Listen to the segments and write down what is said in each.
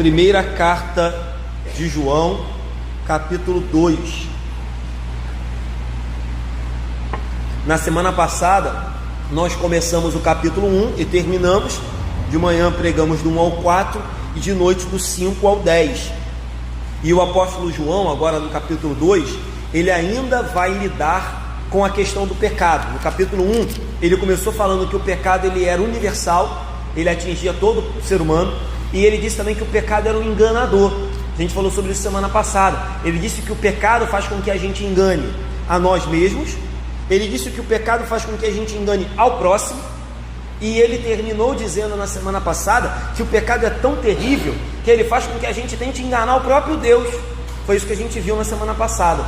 Primeira carta de João, capítulo 2. Na semana passada, nós começamos o capítulo 1 e terminamos. De manhã pregamos do 1 ao 4 e de noite do 5 ao 10. E o apóstolo João, agora no capítulo 2, ele ainda vai lidar com a questão do pecado. No capítulo 1, ele começou falando que o pecado ele era universal, ele atingia todo ser humano, e ele disse também que o pecado era um enganador. A gente falou sobre isso semana passada. Ele disse que o pecado faz com que a gente engane a nós mesmos. Ele disse que o pecado faz com que a gente engane ao próximo. E ele terminou dizendo na semana passada que o pecado é tão terrível que ele faz com que a gente tente enganar o próprio Deus. Foi isso que a gente viu na semana passada.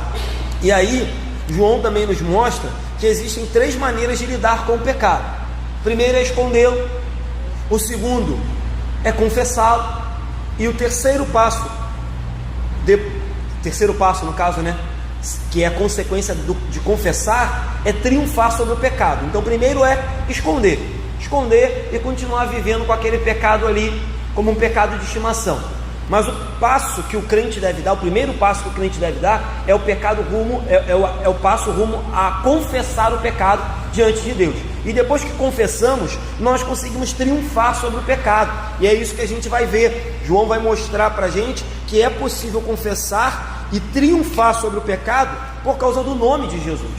E aí, João também nos mostra que existem 3 maneiras de lidar com o pecado. O primeiro é escondê-lo. O segundo é confessá-lo. E o terceiro passo, no caso, que é a consequência de confessar, é triunfar sobre o pecado. Então, primeiro é esconder e continuar vivendo com aquele pecado ali como um pecado de estimação. Mas o passo que o crente deve dar, o primeiro passo que o crente deve dar é o o passo rumo a confessar o pecado diante de Deus. E depois que confessamos, nós conseguimos triunfar sobre o pecado. E é isso que a gente vai ver. João vai mostrar para a gente que é possível confessar e triunfar sobre o pecado por causa do nome de Jesus.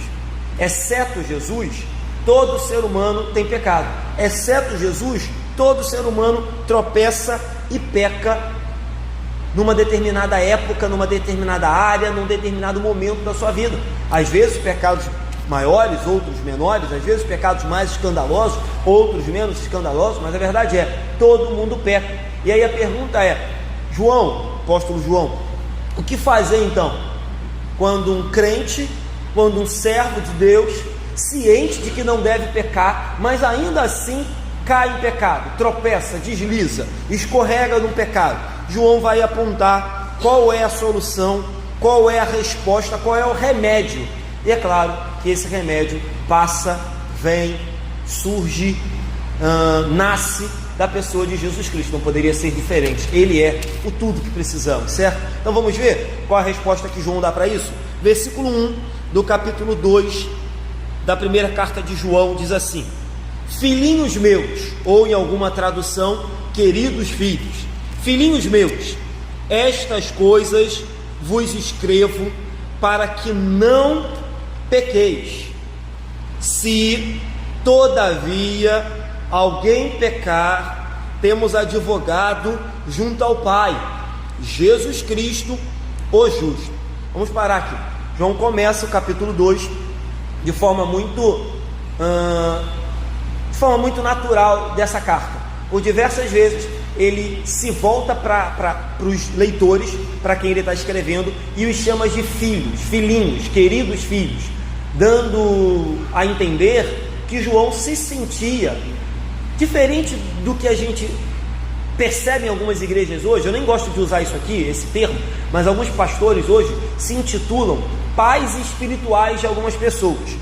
Exceto Jesus, todo ser humano tem pecado. Exceto Jesus, todo ser humano tropeça e peca numa determinada época, numa determinada área, num determinado momento da sua vida. Às vezes pecados maiores, outros menores, às vezes pecados mais escandalosos, outros menos escandalosos, mas a verdade é, todo mundo peca. E aí a pergunta é, apóstolo João, o que fazer então quando um crente, quando um servo de Deus, ciente de que não deve pecar, mas ainda assim cai em pecado, tropeça, desliza, escorrega no pecado? João vai apontar qual é a solução, qual é a resposta, qual é o remédio. E é claro que esse remédio passa, vem, surge, nasce da pessoa de Jesus Cristo. Não poderia ser diferente. Ele é o tudo que precisamos, certo? Então vamos ver qual a resposta que João dá para isso? Versículo 1 do capítulo 2 da primeira carta de João diz assim: filhinhos meus, ou em alguma tradução, queridos filhos, filhinhos meus, estas coisas vos escrevo para que não pequeis. Se todavia alguém pecar, temos advogado junto ao Pai, Jesus Cristo, o justo. Vamos parar aqui. João começa o capítulo 2 de forma muito natural dessa carta. Por diversas vezes ele se volta para os leitores, para quem ele está escrevendo, e os chama de filhos, filhinhos, queridos filhos, dando a entender que João se sentia diferente do que a gente percebe em algumas igrejas hoje. Eu nem gosto de usar isso aqui, esse termo, mas alguns pastores hoje se intitulam pais espirituais de algumas pessoas,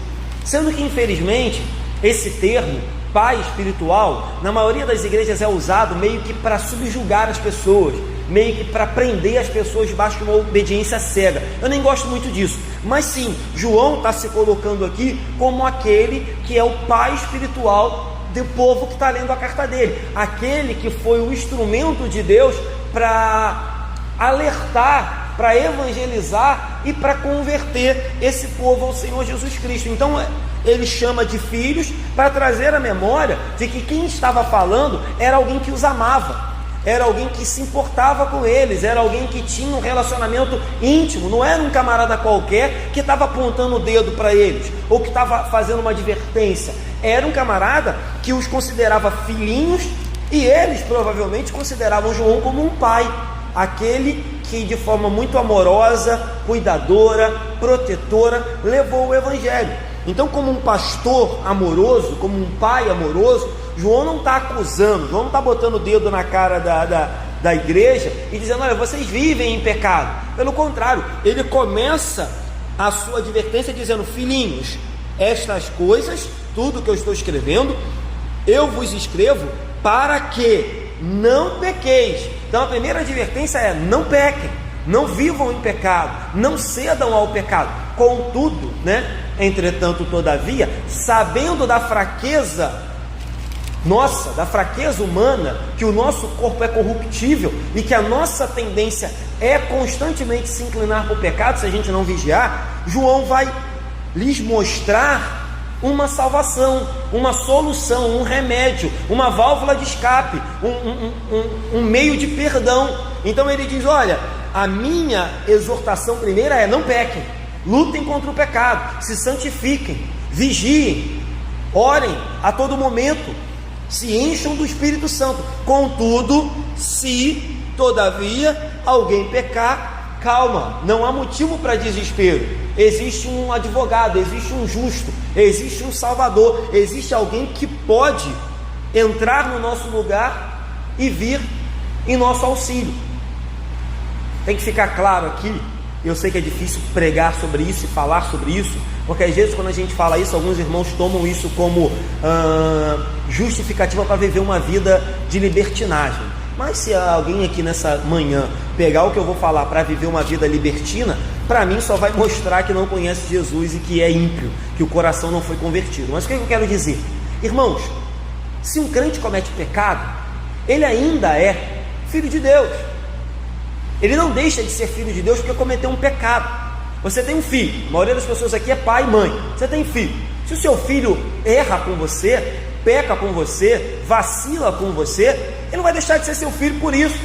sendo que infelizmente esse termo pai espiritual, na maioria das igrejas é usado meio que para subjugar as pessoas, meio que para prender as pessoas debaixo de uma obediência cega. Eu nem gosto muito disso, mas sim, João está se colocando aqui como aquele que é o pai espiritual do povo que está lendo a carta dele, aquele que foi o instrumento de Deus para alertar, para evangelizar e para converter esse povo ao Senhor Jesus Cristo. Então ele chama de filhos para trazer a memória de que quem estava falando era alguém que os amava, era alguém que se importava com eles, era alguém que tinha um relacionamento íntimo, não era um camarada qualquer que estava apontando o dedo para eles, ou que estava fazendo uma advertência. Era um camarada que os considerava filhinhos, e eles provavelmente consideravam João como um pai, aquele que de forma muito amorosa, cuidadora, protetora, levou o evangelho. Então, como um pastor amoroso, como um pai amoroso, João não está acusando, João não está botando o dedo na cara da igreja e dizendo, olha, vocês vivem em pecado. Pelo contrário, ele começa a sua advertência dizendo, filhinhos, estas coisas, tudo que eu estou escrevendo, eu vos escrevo para que não pequeis. Então a primeira advertência é: não pequem, não vivam em pecado, não cedam ao pecado. Contudo, entretanto, todavia, sabendo da fraqueza nossa, da fraqueza humana, que o nosso corpo é corruptível e que a nossa tendência é constantemente se inclinar para o pecado se a gente não vigiar, João vai lhes mostrar uma salvação, uma solução, um remédio, uma válvula de escape, um meio de perdão. Então ele diz: olha, a minha exortação primeira é: não pequem, lutem contra o pecado, se santifiquem, vigiem, orem a todo momento, se encham do Espírito Santo. Contudo, se todavia alguém pecar, calma, não há motivo para desespero. Existe um advogado, existe um justo, existe um salvador, existe alguém que pode entrar no nosso lugar e vir em nosso auxílio. Tem que ficar claro aqui, eu sei que é difícil pregar sobre isso e falar sobre isso, porque às vezes quando a gente fala isso, alguns irmãos tomam isso como justificativa para viver uma vida de libertinagem. Mas se alguém aqui nessa manhã pegar o que eu vou falar para viver uma vida libertina, para mim só vai mostrar que não conhece Jesus e que é ímpio, que o coração não foi convertido. Mas o que eu quero dizer? Irmãos, se um crente comete pecado, ele ainda é filho de Deus. Ele não deixa de ser filho de Deus porque cometeu um pecado. Você tem um filho, a maioria das pessoas aqui é pai e mãe. Você tem filho. Se o seu filho erra com você, peca com você, vacila com você, ele não vai deixar de ser seu filho por isso.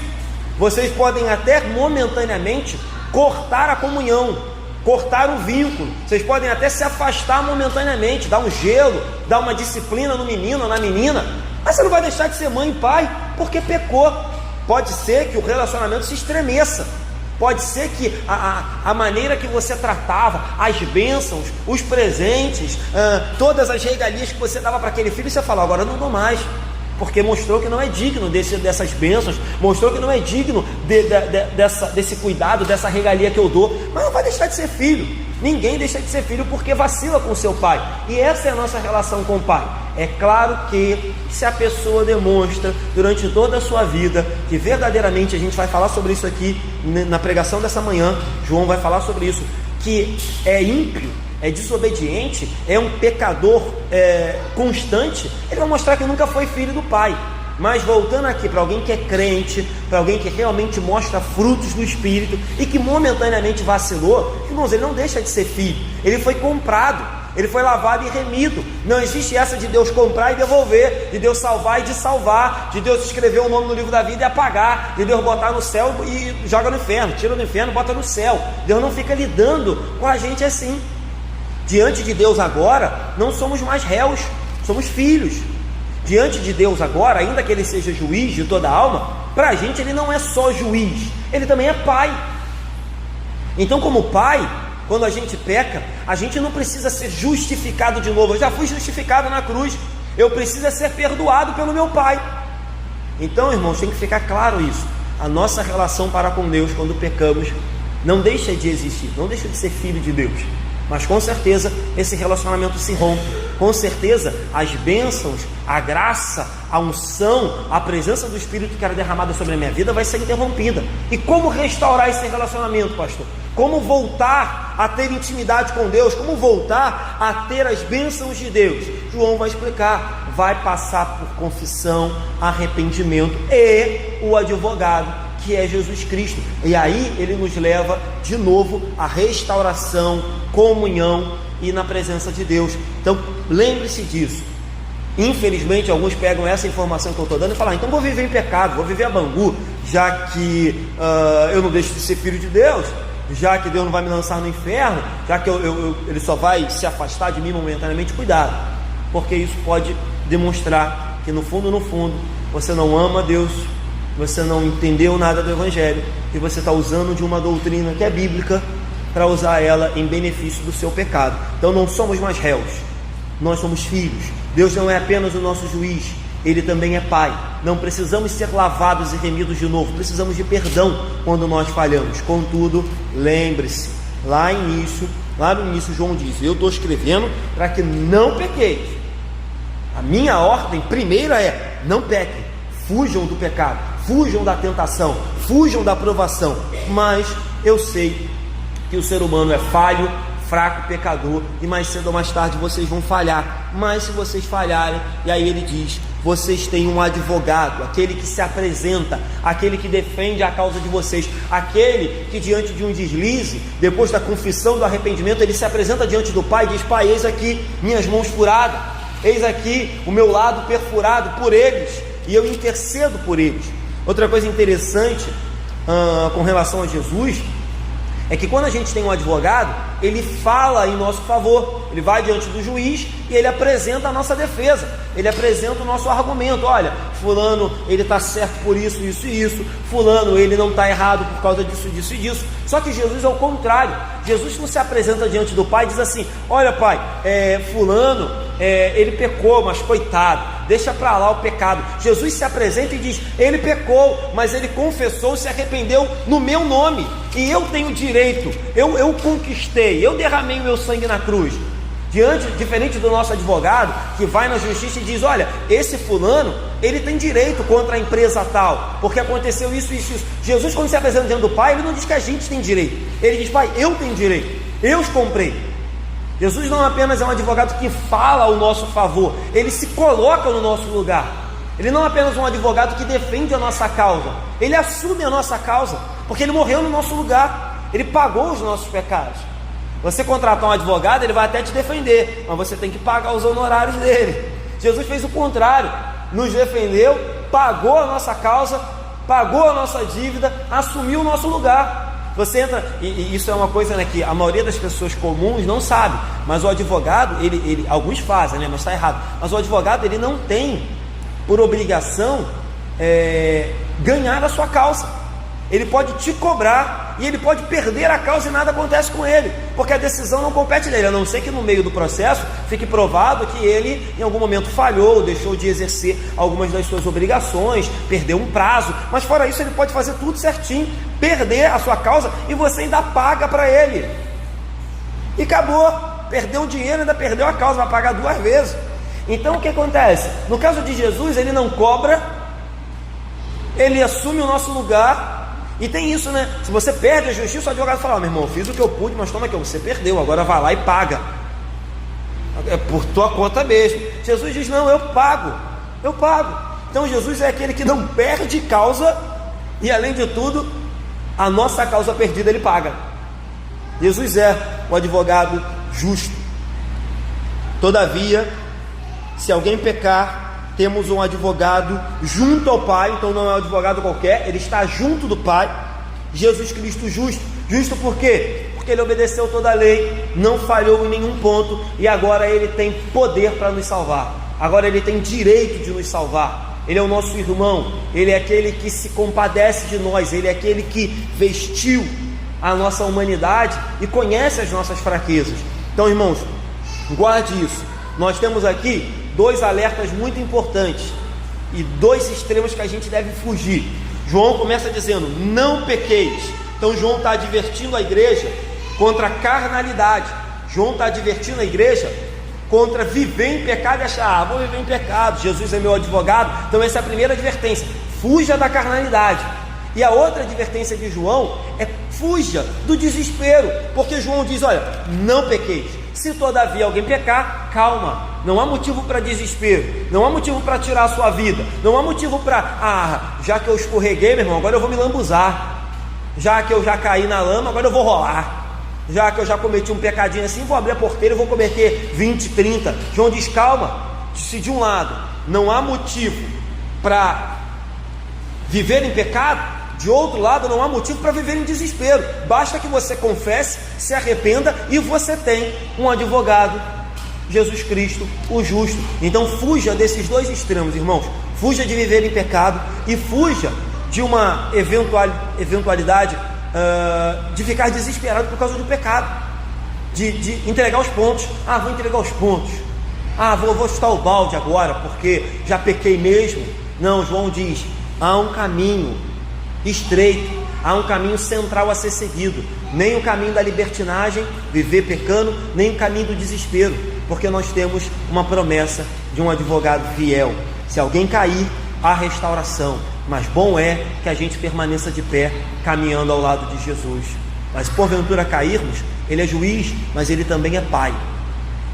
Vocês podem até momentaneamente cortar a comunhão, cortar o vínculo, vocês podem até se afastar momentaneamente, dar um gelo, dar uma disciplina no menino ou na menina, mas você não vai deixar de ser mãe e pai porque pecou. Pode ser que o relacionamento se estremeça, pode ser que a maneira que você tratava, as bênçãos, os presentes, todas as regalias que você dava para aquele filho, você fala: agora eu não dou mais, porque mostrou que não é digno dessas bênçãos, mostrou que não é digno desse cuidado, dessa regalia que eu dou. Mas não vai deixar de ser filho. Ninguém deixa de ser filho porque vacila com o seu pai. E essa é a nossa relação com o pai. É claro que se a pessoa demonstra durante toda a sua vida que verdadeiramente, a gente vai falar sobre isso aqui na pregação dessa manhã, João vai falar sobre isso, que é ímpio, é desobediente, é um pecador constante, ele vai mostrar que nunca foi filho do pai. Mas voltando aqui para alguém que é crente, para alguém que realmente mostra frutos do Espírito e que momentaneamente vacilou, irmãos, ele não deixa de ser filho. Ele foi comprado, ele foi lavado e remido. Não existe essa de Deus comprar e devolver, de Deus salvar e de salvar, de Deus escrever o nome no livro da vida e apagar, de Deus botar no céu e joga no inferno, tira do inferno e bota no céu. Deus não fica lidando com a gente assim. Diante de Deus agora, não somos mais réus, somos filhos. Diante de Deus agora, ainda que Ele seja juiz de toda a alma, para a gente Ele não é só juiz, Ele também é pai. Então, como pai, quando a gente peca, a gente não precisa ser justificado de novo. Eu já fui justificado na cruz, eu preciso ser perdoado pelo meu pai. Então, irmãos, tem que ficar claro isso. A nossa relação para com Deus, quando pecamos, não deixa de existir, não deixa de ser filho de Deus. Mas com certeza esse relacionamento se rompe. Com certeza as bênçãos, a graça, a unção, a presença do Espírito que era derramada sobre a minha vida vai ser interrompida. E como restaurar esse relacionamento, pastor? Como voltar a ter intimidade com Deus? Como voltar a ter as bênçãos de Deus? João vai explicar. Vai passar por confissão, arrependimento e o advogado, que é Jesus Cristo. E aí ele nos leva de novo à restauração, comunhão e na presença de Deus. Então lembre-se disso. Infelizmente alguns pegam essa informação que eu estou dando e falam: então vou viver em pecado, vou viver a bangu, já que eu não deixo de ser filho de Deus, já que Deus não vai me lançar no inferno, já que Ele só vai se afastar de mim momentaneamente. Cuidado, porque isso pode demonstrar que no fundo, você não ama Deus, você não entendeu nada do Evangelho e você está usando de uma doutrina que é bíblica para usar ela em benefício do seu pecado. Então não somos mais réus, nós somos filhos. Deus não é apenas o nosso juiz, Ele também é pai. Não precisamos ser lavados e remidos de novo, precisamos de perdão quando nós falhamos. Contudo, lembre-se, lá no início João diz: eu estou escrevendo para que não pequeis. A minha ordem primeira é: não pequem, fujam do pecado, fujam da tentação, fujam da provação. Mas eu sei que o ser humano é falho, fraco, pecador, e mais cedo ou mais tarde vocês vão falhar. Mas se vocês falharem, e aí ele diz, vocês têm um advogado, aquele que se apresenta, aquele que defende a causa de vocês, aquele que diante de um deslize, depois da confissão do arrependimento, ele se apresenta diante do Pai e diz, Pai, eis aqui minhas mãos furadas, eis aqui o meu lado perfurado por eles, e eu intercedo por eles. Outra coisa interessante com relação a Jesus é que quando a gente tem um advogado, ele fala em nosso favor, ele vai diante do juiz e ele apresenta a nossa defesa, ele apresenta o nosso argumento. Olha, fulano, ele está certo por isso, isso e isso, fulano, ele não está errado por causa disso, disso e disso. Só que Jesus é o contrário. Jesus não se apresenta diante do Pai e diz assim, olha Pai, fulano, ele pecou, mas coitado, deixa para lá o pecado. Jesus se apresenta e diz, ele pecou, mas ele confessou, se arrependeu no meu nome, e eu tenho direito, eu conquistei, eu derramei o meu sangue na cruz. Diferente do nosso advogado, que vai na justiça e diz, olha, esse fulano, ele tem direito contra a empresa tal, porque aconteceu isso, isso, isso. Jesus, quando se apresenta diante do Pai, ele não diz que a gente tem direito, ele diz, Pai, eu tenho direito, eu os comprei. Jesus não apenas é um advogado que fala ao nosso favor, ele se coloca no nosso lugar. Ele não é apenas um advogado que defende a nossa causa, ele assume a nossa causa, porque ele morreu no nosso lugar, ele pagou os nossos pecados. Você contratar um advogado, ele vai até te defender, mas você tem que pagar os honorários dele. Jesus fez o contrário, nos defendeu, pagou a nossa causa, pagou a nossa dívida, assumiu o nosso lugar. Você entra, e isso é uma coisa, né, que a maioria das pessoas comuns não sabe, mas o advogado, alguns fazem, né, mas está errado, mas o advogado, ele não tem por obrigação ganhar a sua causa. Ele pode te cobrar e ele pode perder a causa e nada acontece com ele, porque a decisão não compete dele, a não ser que no meio do processo fique provado que ele em algum momento falhou, deixou de exercer algumas das suas obrigações, perdeu um prazo, mas fora isso ele pode fazer tudo certinho, perder a sua causa e você ainda paga para ele, e acabou, perdeu o dinheiro, ainda perdeu a causa, vai pagar 2 vezes. Então o que acontece? No caso de Jesus, ele não cobra, ele assume o nosso lugar. E tem isso, né? Se você perde a justiça, o advogado fala, meu irmão, eu fiz o que eu pude, mas toma aqui, você perdeu, agora vai lá e paga, é por tua conta mesmo. Jesus diz, não, eu pago. Então Jesus é aquele que não perde causa, e além de tudo, a nossa causa perdida ele paga. Jesus é o advogado justo. Todavia, se alguém pecar, temos um advogado junto ao Pai. Então não é um advogado qualquer, ele está junto do Pai, Jesus Cristo justo. Justo por quê? Porque ele obedeceu toda a lei, não falhou em nenhum ponto, e agora ele tem poder para nos salvar, agora ele tem direito de nos salvar. Ele é o nosso irmão, ele é aquele que se compadece de nós, ele é aquele que vestiu a nossa humanidade e conhece as nossas fraquezas. Então, irmãos, guarde isso. Nós temos aqui 2 alertas muito importantes e 2 extremos que a gente deve fugir. João começa dizendo, não pequeis. Então João está advertindo a igreja contra a carnalidade. João está advertindo a igreja contra viver em pecado e achar, vou viver em pecado, Jesus é meu advogado. Então essa é a primeira advertência, fuja da carnalidade. E a outra advertência de João é fuja do desespero, porque João diz, olha, não pequeis. Se todavia alguém pecar, calma, não há motivo para desespero, não há motivo para tirar a sua vida, não há motivo para, já que eu escorreguei, meu irmão, agora eu vou me lambuzar, já que eu já caí na lama, agora eu vou rolar, já que eu já cometi um pecadinho assim, vou abrir a porteira e vou cometer 20, 30. João diz, calma, se de um lado não há motivo para viver em pecado, de outro lado não há motivo para viver em desespero. Basta que você confesse, se arrependa e você tem um advogado, Jesus Cristo, o justo. Então fuja desses 2 extremos, irmãos. Fuja de viver em pecado e fuja de uma eventualidade de ficar desesperado por causa do pecado, de entregar os pontos. Vou entregar os pontos, vou chutar o balde agora porque já pequei mesmo. Não, João diz, há um caminho estreito, há um caminho central a ser seguido, nem o caminho da libertinagem, viver pecando, nem o caminho do desespero, porque nós temos uma promessa de um advogado fiel. Se alguém cair, há restauração, mas bom é que a gente permaneça de pé, caminhando ao lado de Jesus. Mas porventura cairmos, Ele é juiz, mas Ele também é Pai.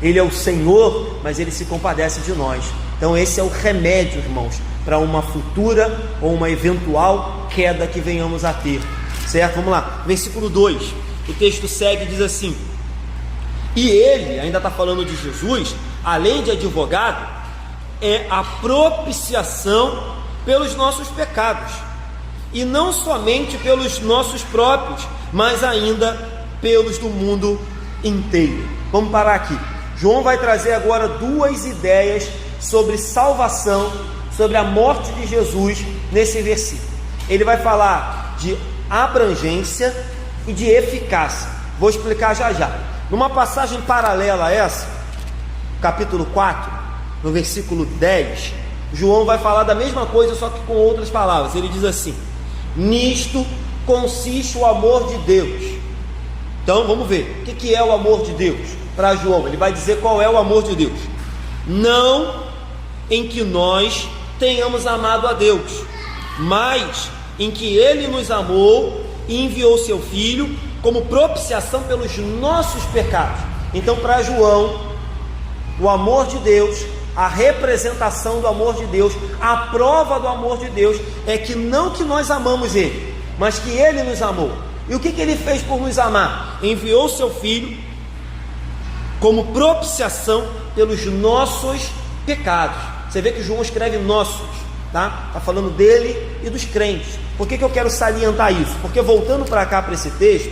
Ele é o Senhor, mas Ele se compadece de nós. Então esse é o remédio, irmãos, para uma futura ou uma eventual queda que venhamos a ter, certo? Vamos lá, versículo 2, o texto segue e diz assim: e Ele, ainda está falando de Jesus, além de advogado, é a propiciação pelos nossos pecados, e não somente pelos nossos próprios, mas ainda pelos do mundo inteiro. Vamos parar aqui. João vai trazer agora duas ideias sobre salvação, sobre a morte de Jesus nesse versículo. Ele vai falar de abrangência e de eficácia. Vou explicar já já. Numa passagem paralela a essa, capítulo 4, no versículo 10, João vai falar da mesma coisa, só que com outras palavras. Ele diz assim: nisto consiste o amor de Deus. Então vamos ver, o que é o amor de Deus? Para João, ele vai dizer qual é o amor de Deus. Não em que nós tenhamos amado a Deus, mas em que Ele nos amou e enviou seu Filho como propiciação pelos nossos pecados. Então, para João, o amor de Deus, a representação do amor de Deus, a prova do amor de Deus é que não que nós amamos Ele, mas que Ele nos amou. E o que Ele fez por nos amar? Enviou seu Filho como propiciação pelos nossos pecados. Você vê que João escreve nossos, tá? Está falando dele e dos crentes. Por que eu quero salientar isso? Porque voltando para cá, para esse texto,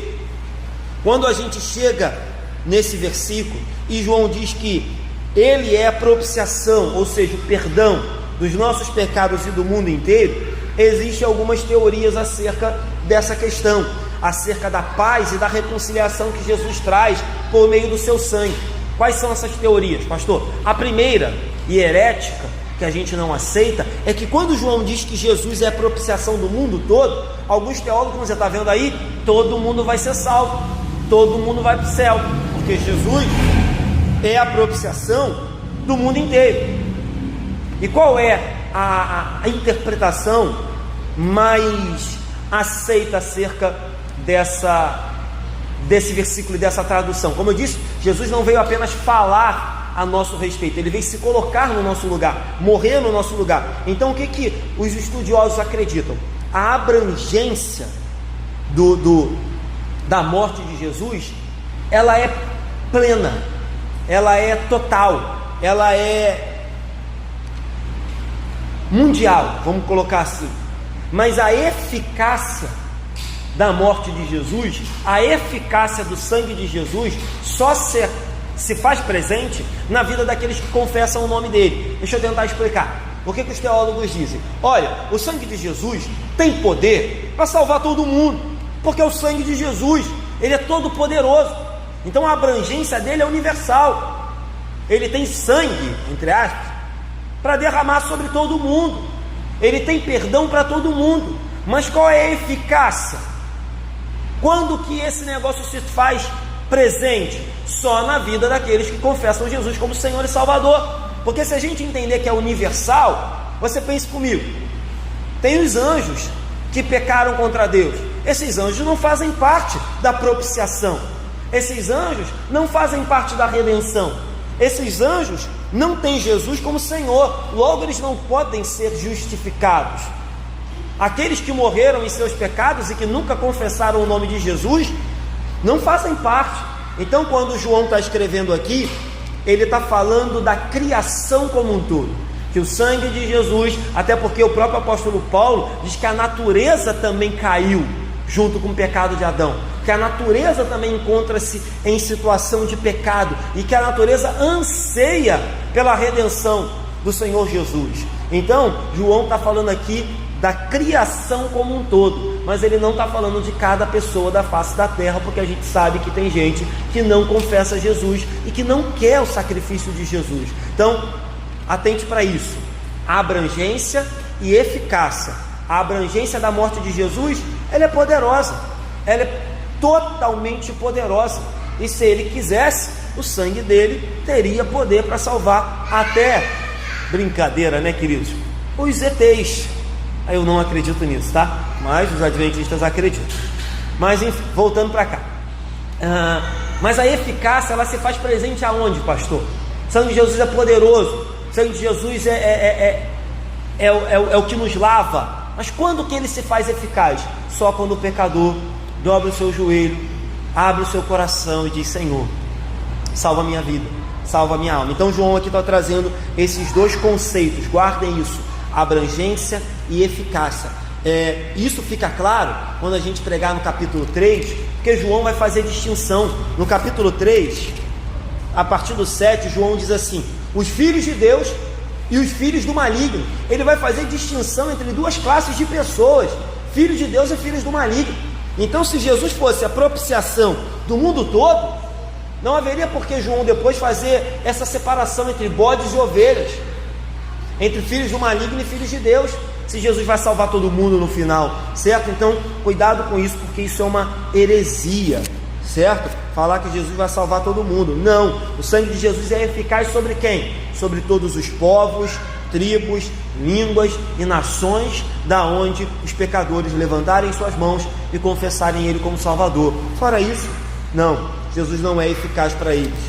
quando a gente chega nesse versículo e João diz que Ele é a propiciação, ou seja, o perdão dos nossos pecados e do mundo inteiro, existem algumas teorias acerca dessa questão, acerca da paz e da reconciliação que Jesus traz por meio do seu sangue. Quais são essas teorias, pastor? A primeira, e herética, que a gente não aceita, é que quando João diz que Jesus é a propiciação do mundo todo, alguns teólogos, como você está vendo aí, todo mundo vai ser salvo, todo mundo vai para o céu, porque Jesus é a propiciação do mundo inteiro. E qual é a interpretação mais aceita acerca desse versículo e dessa tradução? Como eu disse, Jesus não veio apenas falar a nosso respeito, Ele veio se colocar no nosso lugar, morrer no nosso lugar. Então o que os estudiosos acreditam? A abrangência da morte de Jesus, ela é plena, ela é total, ela é mundial, vamos colocar assim. Mas a eficácia da morte de Jesus, a eficácia do sangue de Jesus, só se faz presente na vida daqueles que confessam o nome dele. Deixa eu tentar explicar. Por que os teólogos dizem? Olha, o sangue de Jesus tem poder para salvar todo mundo, porque o sangue de Jesus, ele é todo poderoso. Então a abrangência dele é universal. Ele tem sangue, entre aspas, para derramar sobre todo mundo. Ele tem perdão para todo mundo. Mas qual é a eficácia? Quando que esse negócio se faz presente? Só na vida daqueles que confessam Jesus como Senhor e Salvador. Porque se a gente entender que é universal, você pense comigo, tem os anjos que pecaram contra Deus. Esses anjos não fazem parte da propiciação, esses anjos não fazem parte da redenção, esses anjos não têm Jesus como Senhor, logo eles não podem ser justificados. Aqueles que morreram em seus pecados e que nunca confessaram o nome de Jesus não fazem parte. Então quando João está escrevendo aqui, ele está falando da criação como um todo, que o sangue de Jesus, até porque o próprio apóstolo Paulo diz que a natureza também caiu junto com o pecado de Adão, que a natureza também encontra-se em situação de pecado e que a natureza anseia pela redenção do Senhor Jesus. Então João está falando aqui da criação como um todo, mas ele não está falando de cada pessoa da face da terra, porque a gente sabe que tem gente que não confessa Jesus e que não quer o sacrifício de Jesus. Então, atente para isso, abrangência e eficácia. A abrangência da morte de Jesus, ela é poderosa, ela é totalmente poderosa, e se ele quisesse, o sangue dele teria poder para salvar até, brincadeira, né, queridos, os ETs. Eu não acredito nisso, tá? Mas os adventistas acreditam. Mas enfim, voltando para cá. Mas a eficácia, ela se faz presente aonde, pastor? O sangue de Jesus é poderoso. O sangue de Jesus é o que nos lava. Mas quando que ele se faz eficaz? Só quando o pecador dobra o seu joelho, abre o seu coração e diz: Senhor, salva a minha vida, salva a minha alma. Então João aqui está trazendo esses dois conceitos, guardem isso: abrangência e eficácia. Isso fica claro quando a gente pregar no capítulo 3, porque João vai fazer distinção. No capítulo 3, a partir do 7, João diz assim: os filhos de Deus e os filhos do maligno. Ele vai fazer distinção entre duas classes de pessoas: filhos de Deus e filhos do maligno. Então, se Jesus fosse a propiciação do mundo todo, não haveria por que João depois fazer essa separação entre bodes e ovelhas, entre filhos do maligno e filhos de Deus, se Jesus vai salvar todo mundo no final, certo? Então, cuidado com isso, porque isso é uma heresia, certo? Falar que Jesus vai salvar todo mundo. Não, o sangue de Jesus é eficaz sobre quem? Sobre todos os povos, tribos, línguas e nações, da onde os pecadores levantarem suas mãos e confessarem Ele como Salvador. Fora isso, não, Jesus não é eficaz para eles.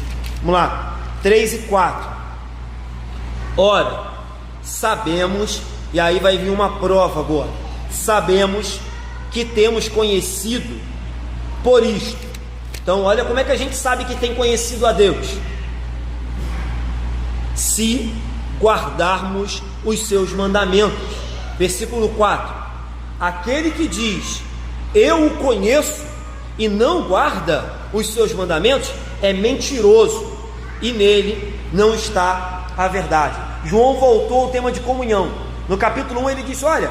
Vamos lá, 3 e 4. Ora, sabemos, e aí vai vir uma prova agora, sabemos que temos conhecido por isto. Então olha como é que a gente sabe que tem conhecido a Deus: se guardarmos os seus mandamentos. Versículo 4: aquele que diz eu o conheço e não guarda os seus mandamentos é mentiroso, e nele não está a verdade. João voltou ao tema de comunhão. No capítulo 1 ele disse: olha,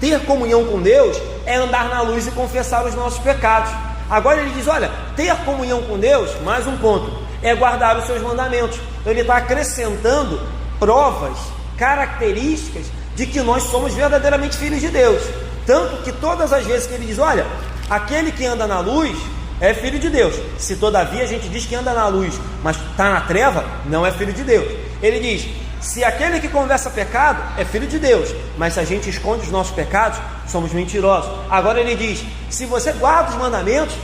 ter comunhão com Deus é andar na luz e confessar os nossos pecados. Agora ele diz: olha, ter comunhão com Deus, mais um ponto, é guardar os seus mandamentos. Então ele está acrescentando provas, características de que nós somos verdadeiramente filhos de Deus. Tanto que todas as vezes que ele diz: olha, aquele que anda na luz é filho de Deus. Se todavia a gente diz que anda na luz, mas está na treva, não é filho de Deus. Ele diz: se aquele que conversa pecado é filho de Deus, mas se a gente esconde os nossos pecados, somos mentirosos. Agora ele diz: se você guarda os mandamentos,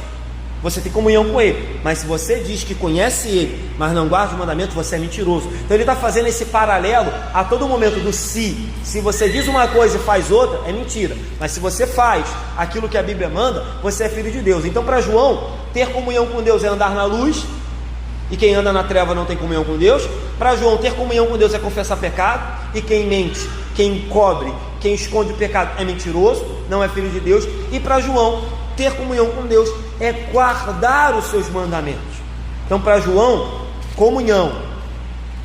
você tem comunhão com Ele. Mas se você diz que conhece Ele, mas não guarda os mandamentos, você é mentiroso. Então ele está fazendo esse paralelo a todo momento do se. Se você diz uma coisa e faz outra, é mentira. Mas se você faz aquilo que a Bíblia manda, você é filho de Deus. Então para João, ter comunhão com Deus é andar na luz, e quem anda na treva não tem comunhão com Deus. Para João, ter comunhão com Deus é confessar pecado, e quem mente, quem encobre, quem esconde o pecado é mentiroso, não é filho de Deus. E para João, ter comunhão com Deus é guardar os seus mandamentos. Então para João, comunhão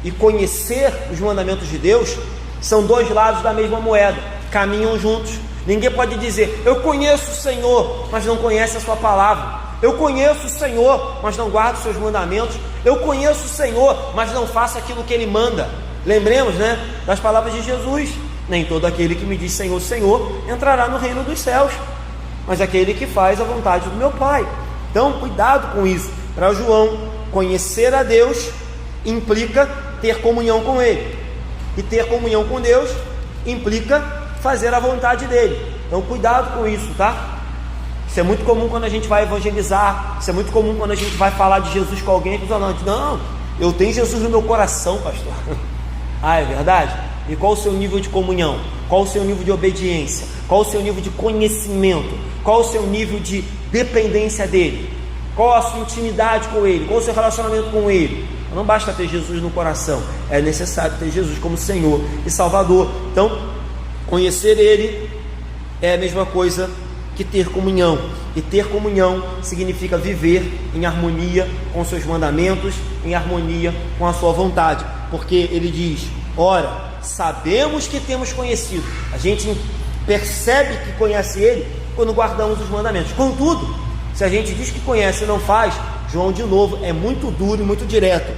e conhecer os mandamentos de Deus são dois lados da mesma moeda, caminham juntos. Ninguém pode dizer: eu conheço o Senhor, mas não conhece a sua palavra. Eu conheço o Senhor, mas não guardo os seus mandamentos. Eu conheço o Senhor, mas não faço aquilo que Ele manda. Lembremos, das palavras de Jesus: nem todo aquele que me diz Senhor, Senhor, entrará no reino dos céus, mas aquele que faz a vontade do meu Pai. Então cuidado com isso. Para João, conhecer a Deus implica ter comunhão com Ele, e ter comunhão com Deus implica fazer a vontade dEle. Então cuidado com isso, tá? Isso é muito comum quando a gente vai evangelizar. Isso é muito comum quando a gente vai falar de Jesus com alguém. Não, eu tenho Jesus no meu coração, pastor. Ah, é verdade? E qual o seu nível de comunhão? Qual o seu nível de obediência? Qual o seu nível de conhecimento? Qual o seu nível de dependência dele? Qual a sua intimidade com ele? Qual o seu relacionamento com ele? Não basta ter Jesus no coração, é necessário ter Jesus como Senhor e Salvador. Então, conhecer ele é a mesma coisa que ter comunhão. E ter comunhão significa viver em harmonia com seus mandamentos, em harmonia com a sua vontade. Porque ele diz: ora, sabemos que temos conhecido. A gente percebe que conhece Ele quando guardamos os mandamentos. Contudo, se a gente diz que conhece e não faz, João de novo é muito duro e muito direto: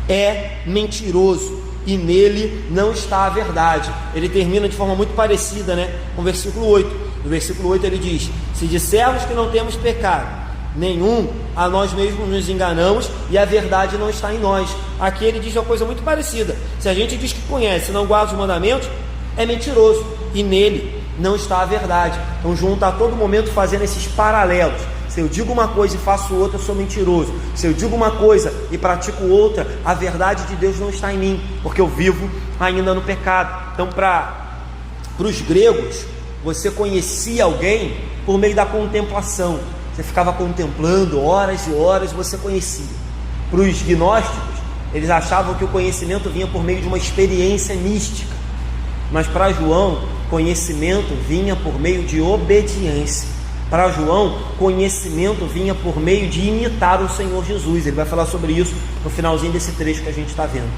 é mentiroso, e nele não está a verdade. Ele termina de forma muito parecida, com o versículo 8. No versículo 8 ele diz: se dissermos que não temos pecado nenhum, a nós mesmos nos enganamos e a verdade não está em nós. Aqui ele diz uma coisa muito parecida: se a gente diz que conhece e não guarda os mandamentos, é mentiroso, e nele não está a verdade. Então João está a todo momento fazendo esses paralelos. Se eu digo uma coisa e faço outra, eu sou mentiroso. Se eu digo uma coisa e pratico outra, a verdade de Deus não está em mim, porque eu vivo ainda no pecado. Então para os gregos, você conhecia alguém por meio da contemplação. Você ficava contemplando horas e horas e você conhecia. Para os gnósticos, eles achavam que o conhecimento vinha por meio de uma experiência mística. Mas para João, conhecimento vinha por meio de obediência. Para João, conhecimento vinha por meio de imitar o Senhor Jesus. Ele vai falar sobre isso no finalzinho desse trecho que a gente está vendo.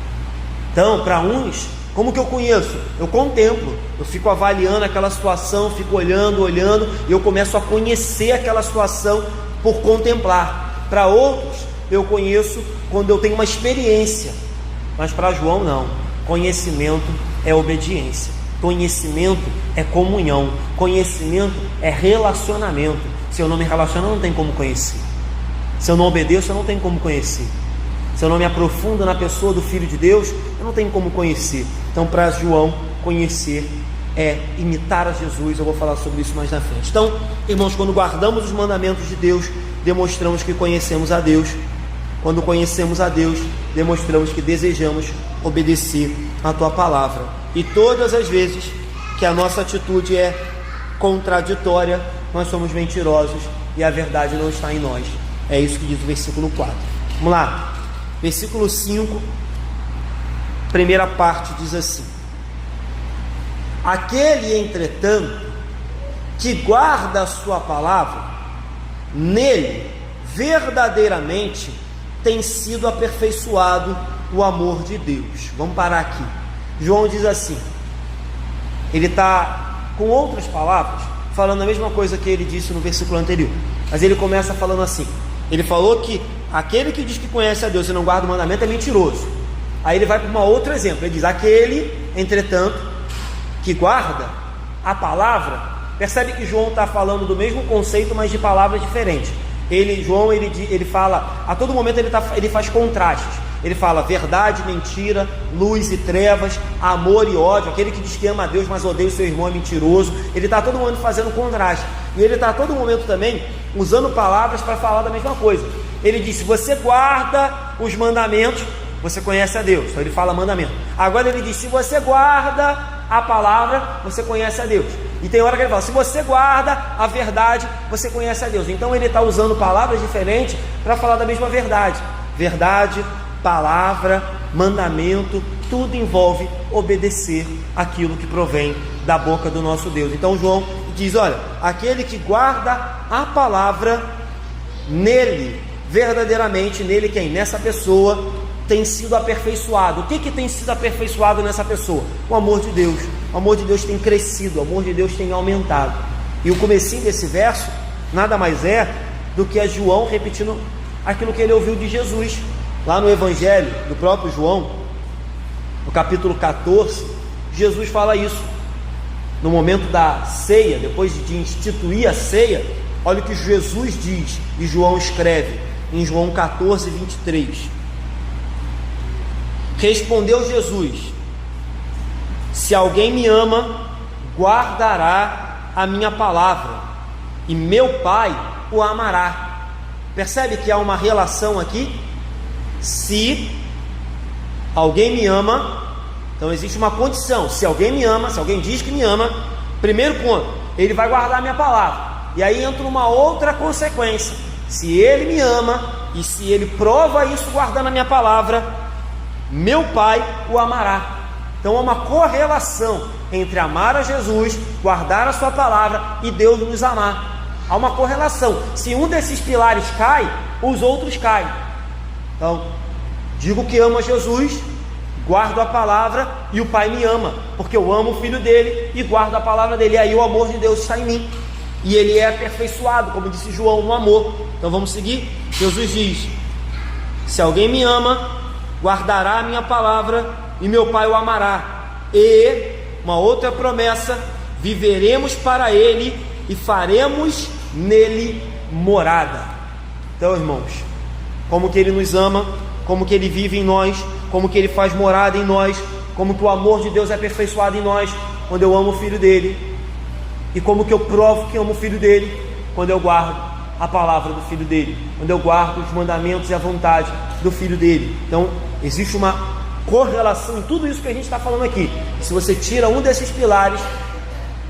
Então, para uns, como que eu conheço? Eu contemplo, eu fico avaliando aquela situação, fico olhando, e eu começo a conhecer aquela situação por contemplar. Para outros, eu conheço quando eu tenho uma experiência. Mas para João não, conhecimento é obediência, conhecimento é comunhão, conhecimento é relacionamento. Se eu não me relaciono, eu não tenho como conhecer. Se eu não obedeço, eu não tenho como conhecer. Se eu não me aprofundo na pessoa do Filho de Deus, eu não tenho como conhecer. Então para João, conhecer é imitar a Jesus. Eu vou falar sobre isso mais na frente. Então, irmãos, quando guardamos os mandamentos de Deus, demonstramos que conhecemos a Deus. Quando conhecemos a Deus, demonstramos que desejamos obedecer a tua palavra. E todas as vezes que a nossa atitude é contraditória, nós somos mentirosos e a verdade não está em nós. É isso que diz o versículo 4. Vamos lá. Versículo 5, primeira parte, diz assim: aquele, entretanto, que guarda a sua palavra, nele verdadeiramente tem sido aperfeiçoado o amor de Deus. Vamos parar aqui. João diz assim, ele está com outras palavras falando a mesma coisa que ele disse no versículo anterior, mas ele começa falando assim. Ele falou que aquele que diz que conhece a Deus e não guarda o mandamento é mentiroso. Aí ele vai para um outro exemplo. Ele diz: aquele, entretanto, que guarda a palavra. Percebe que João está falando do mesmo conceito, mas de palavras diferentes. João fala, a todo momento ele faz contrastes. Ele fala verdade, mentira, luz e trevas, amor e ódio. Aquele que diz que ama a Deus, mas odeia o seu irmão, é mentiroso. Ele está a todo momento fazendo contraste. E ele está a todo momento também usando palavras para falar da mesma coisa. Ele diz: se você guarda os mandamentos, você conhece a Deus. Então ele fala mandamento. Agora ele diz: se você guarda a palavra, você conhece a Deus. E tem hora que ele fala: se você guarda a verdade, você conhece a Deus. Então ele está usando palavras diferentes para falar da mesma verdade. Verdade, palavra, mandamento, tudo envolve obedecer aquilo que provém da boca do nosso Deus. Então João diz: olha, aquele que guarda a palavra, nele, verdadeiramente, nele quem? Nessa pessoa tem sido aperfeiçoado. O que tem sido aperfeiçoado nessa pessoa? O amor de Deus. O amor de Deus tem crescido, o amor de Deus tem aumentado. E o comecinho desse verso nada mais é do que a João repetindo aquilo que ele ouviu de Jesus. Lá no Evangelho do próprio João, no capítulo 14, Jesus fala isso. No momento da ceia, depois de instituir a ceia, olha o que Jesus diz, e João escreve, em João 14, 23. Respondeu Jesus: se alguém me ama, guardará a minha palavra, e meu Pai o amará. Percebe que há uma relação aqui? Se alguém me ama, então existe uma condição. Se alguém me ama, se alguém diz que me ama, primeiro ponto, ele vai guardar a minha palavra. E aí entra uma outra consequência: se ele me ama e se ele prova isso guardando a minha palavra, meu Pai o amará. Então há uma correlação entre amar a Jesus, guardar a sua palavra e Deus nos amar. Há uma correlação. Se um desses pilares cai, os outros caem. Então, digo que amo a Jesus, guardo a palavra e o Pai me ama, porque eu amo o Filho dele e guardo a palavra dele. E aí o amor de Deus está em mim, e ele é aperfeiçoado, como disse João, no amor. Então vamos seguir. Jesus diz: se alguém me ama, guardará a minha palavra e meu Pai o amará. E uma outra promessa: viveremos para ele e faremos nele morada. Então, irmãos, como que ele nos ama, como que ele vive em nós, como que ele faz morada em nós, como que o amor de Deus é aperfeiçoado em nós, quando eu amo o Filho dele. E como que eu provo que amo o Filho dele? Quando eu guardo a palavra do Filho dele, quando eu guardo os mandamentos e a vontade do Filho dele. Então existe uma correlação em tudo isso que a gente está falando aqui. Se você tira um desses pilares,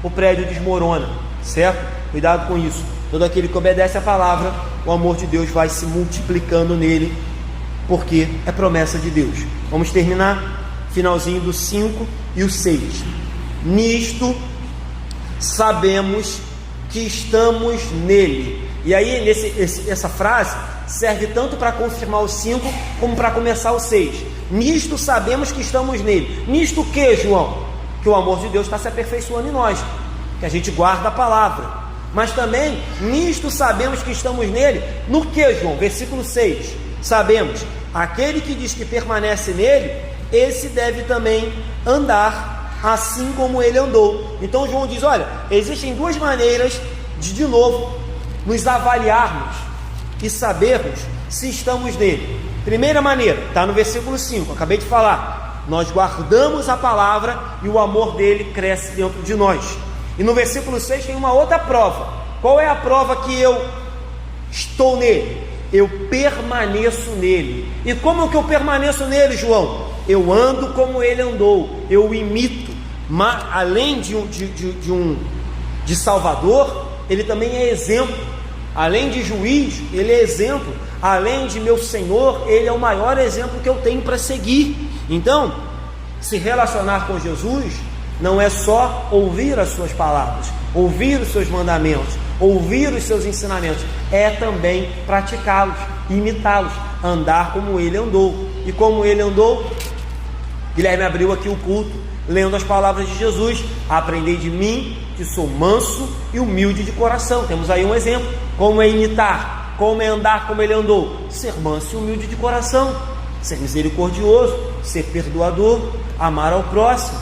o prédio desmorona, certo? Cuidado com isso. Todo aquele que obedece a palavra, o amor de Deus vai se multiplicando nele, porque é promessa de Deus. Vamos terminar, finalzinho do 5 e o 6. Nisto sabemos que estamos nele. E aí essa frase serve tanto para confirmar o 5 como para começar o 6. Nisto sabemos que estamos nele. Nisto o que, João? Que o amor de Deus está se aperfeiçoando em nós, que a gente guarda a palavra. Mas também, nisto sabemos que estamos nele. No que, João? Versículo 6. Sabemos, aquele que diz que permanece nele, esse deve também andar assim como ele andou. Então João diz, olha, existem duas maneiras de novo, nos avaliarmos e sabermos se estamos nele. Primeira maneira, está no versículo 5, acabei de falar. Nós guardamos a palavra e o amor dele cresce dentro de nós. E no versículo 6 tem uma outra prova. Qual é a prova que eu estou nele? Eu permaneço nele. E como que eu permaneço nele, João? Eu ando como ele andou, eu imito. Mas além de Salvador, ele também é exemplo. Além de juiz, ele é exemplo. Além de meu Senhor, ele é o maior exemplo que eu tenho para seguir. Então, se relacionar com Jesus não é só ouvir as suas palavras, ouvir os seus mandamentos, ouvir os seus ensinamentos, é também praticá-los, imitá-los, andar como ele andou. E como ele andou, Guilherme abriu aqui o culto, lendo as palavras de Jesus: aprendei de mim, que sou manso e humilde de coração. Temos aí um exemplo. Como é imitar, como é andar como ele andou? Ser manso e humilde de coração, ser misericordioso, ser perdoador, amar ao próximo.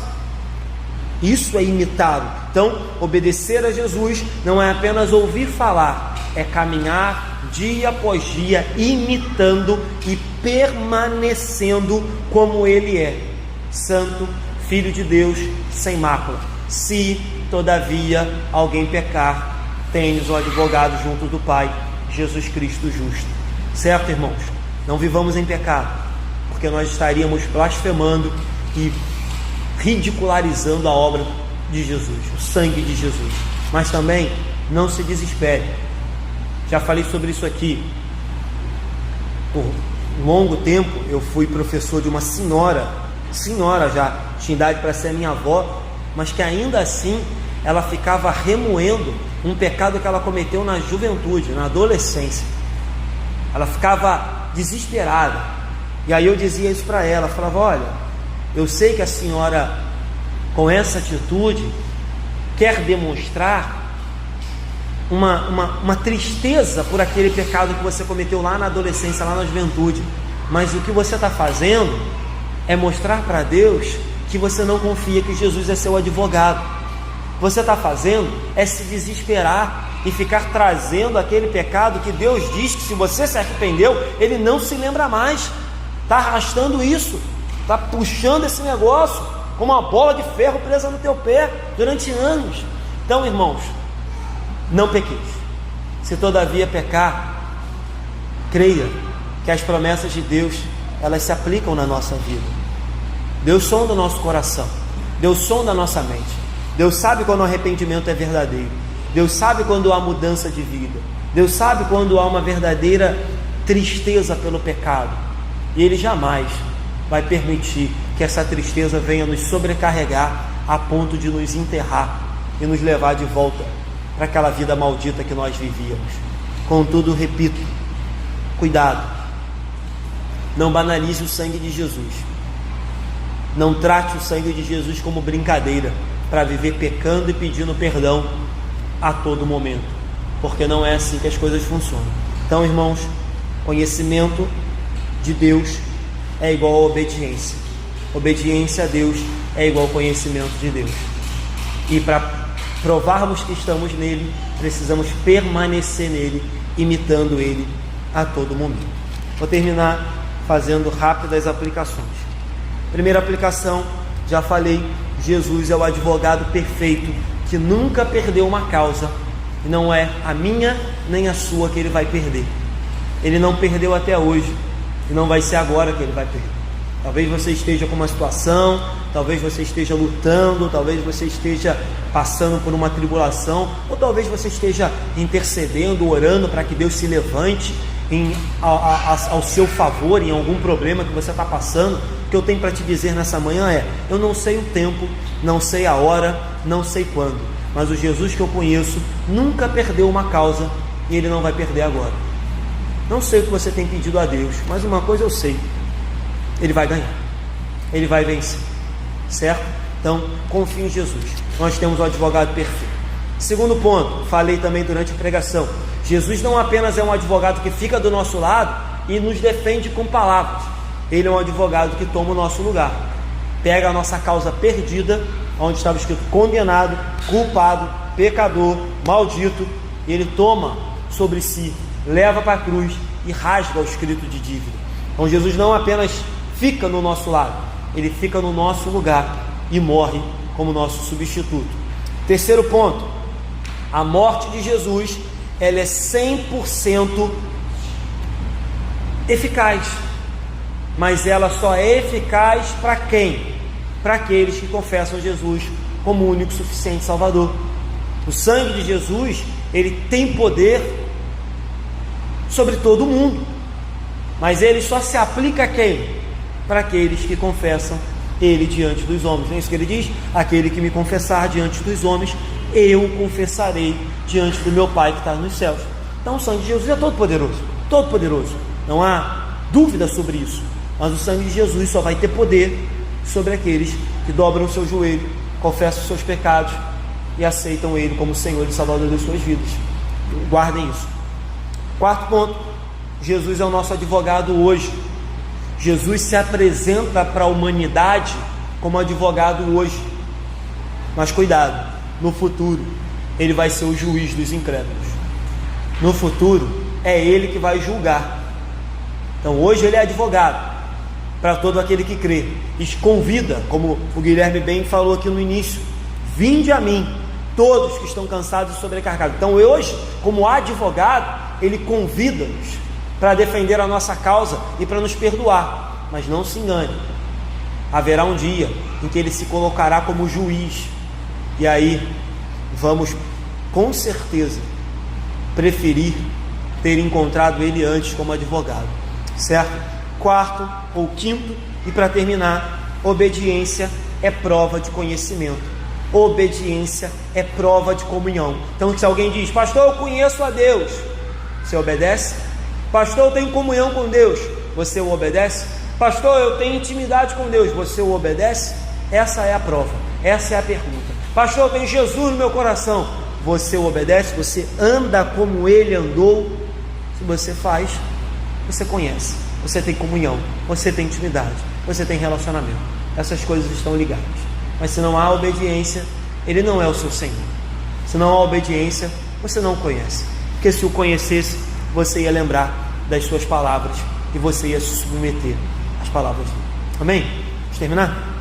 Isso é imitá-lo. Então, obedecer a Jesus não é apenas ouvir falar, é caminhar dia após dia, imitando e permanecendo como ele é, santo, Filho de Deus, sem mácula. Se, todavia, alguém pecar, tens o advogado junto do Pai, Jesus Cristo justo. Certo, irmãos? Não vivamos em pecado, porque nós estaríamos blasfemando e ridicularizando a obra de Jesus, o sangue de Jesus. Mas também não se desespere. Já falei sobre isso aqui. Por um longo tempo eu fui professor de uma senhora já, tinha idade para ser minha avó, mas que ainda assim ela ficava remoendo um pecado que ela cometeu na juventude, na adolescência. Ela ficava desesperada. E aí eu dizia isso para ela, falava: olha, eu sei que a senhora, com essa atitude, quer demonstrar uma tristeza por aquele pecado que você cometeu lá na adolescência, lá na juventude, mas o que você está fazendo é mostrar para Deus que você não confia que Jesus é seu advogado. O que você está fazendo é se desesperar e ficar trazendo aquele pecado que Deus diz que, se você se arrependeu, Ele não se lembra mais. Está arrastando isso, está puxando esse negócio como uma bola de ferro presa no teu pé durante anos. Então, irmãos, não pequeis. Se todavia pecar, creia que as promessas de Deus, elas se aplicam na nossa vida. Deus sonda o nosso coração, Deus sonda a nossa mente. Deus sabe quando o arrependimento é verdadeiro, Deus sabe quando há mudança de vida, Deus sabe quando há uma verdadeira tristeza pelo pecado, e Ele jamais vai permitir que essa tristeza venha nos sobrecarregar a ponto de nos enterrar e nos levar de volta para aquela vida maldita que nós vivíamos. Contudo, repito, cuidado, não banalize o sangue de Jesus, não trate o sangue de Jesus como brincadeira para viver pecando e pedindo perdão a todo momento, porque não é assim que as coisas funcionam. Então, irmãos, conhecimento de Deus é igual a obediência. Obediência a Deus é igual ao conhecimento de Deus. E para provarmos que estamos nele, precisamos permanecer nele, imitando ele a todo momento. Vou terminar fazendo rápidas aplicações. Primeira aplicação, já falei, Jesus é o advogado perfeito que nunca perdeu uma causa, e não é a minha nem a sua que ele vai perder. Ele não perdeu até hoje, e não vai ser agora que ele vai perder. Talvez você esteja com uma situação, talvez você esteja lutando, talvez você esteja passando por uma tribulação, ou talvez você esteja intercedendo, orando para que Deus se levante ao seu favor em algum problema que você está passando. O que eu tenho para te dizer nessa manhã é: eu não sei o tempo, não sei a hora, não sei quando, mas o Jesus que eu conheço nunca perdeu uma causa, e ele não vai perder agora. Não sei o que você tem pedido a Deus, mas uma coisa eu sei: ele vai ganhar, ele vai vencer, certo? Então confie em Jesus. Nós temos o advogado perfeito. Segundo ponto, falei também durante a pregação, Jesus não apenas é um advogado que fica do nosso lado e nos defende com palavras. Ele é um advogado que toma o nosso lugar, pega a nossa causa perdida, onde estava escrito condenado, culpado, pecador, maldito, e ele toma sobre si, leva para a cruz e rasga o escrito de dívida. Então Jesus não apenas fica no nosso lado, ele fica no nosso lugar e morre como nosso substituto. Terceiro ponto, a morte de Jesus, ela é 100% eficaz, mas ela só é eficaz para quem? Para aqueles que confessam Jesus como o único e suficiente Salvador. O sangue de Jesus, ele tem poder sobre todo mundo, mas ele só se aplica a quem? Para aqueles que confessam ele diante dos homens. Não é isso que ele diz? Aquele que me confessar diante dos homens, eu confessarei diante do meu Pai que está nos céus. Então o sangue de Jesus é todo poderoso, não há dúvida sobre isso, mas o sangue de Jesus só vai ter poder sobre aqueles que dobram o seu joelho, confessam os seus pecados e aceitam ele como Senhor e Salvador das suas vidas. Guardem isso. Quarto ponto, Jesus é o nosso advogado hoje. Jesus se apresenta para a humanidade como advogado hoje, mas cuidado, no futuro ele vai ser o juiz dos incrédulos. No futuro é ele que vai julgar. Então hoje ele é advogado para todo aquele que crê, e convida, como o Guilherme bem falou aqui no início: vinde a mim, todos que estão cansados e sobrecarregados. Então hoje, como advogado, ele convida-nos para defender a nossa causa e para nos perdoar. Mas não se engane, haverá um dia em que ele se colocará como juiz, e aí vamos com certeza preferir ter encontrado ele antes como advogado, certo? Quarto ou quinto, e para terminar, obediência é prova de conhecimento, obediência é prova de comunhão. Então se alguém diz: pastor, eu conheço a Deus, você obedece? Pastor, eu tenho comunhão com Deus, você o obedece? Pastor, eu tenho intimidade com Deus, você o obedece? Essa é a prova, essa é a pergunta. Pastor, eu tenho Jesus no meu coração, você o obedece? Você anda como ele andou? Se você faz, você conhece, você tem comunhão, você tem intimidade, você tem relacionamento. Essas coisas estão ligadas. Mas se não há obediência, ele não é o seu Senhor. Se não há obediência, você não o conhece, porque se o conhecesse, você ia lembrar das suas palavras e você ia se submeter às palavras dele. Amém? Vamos terminar?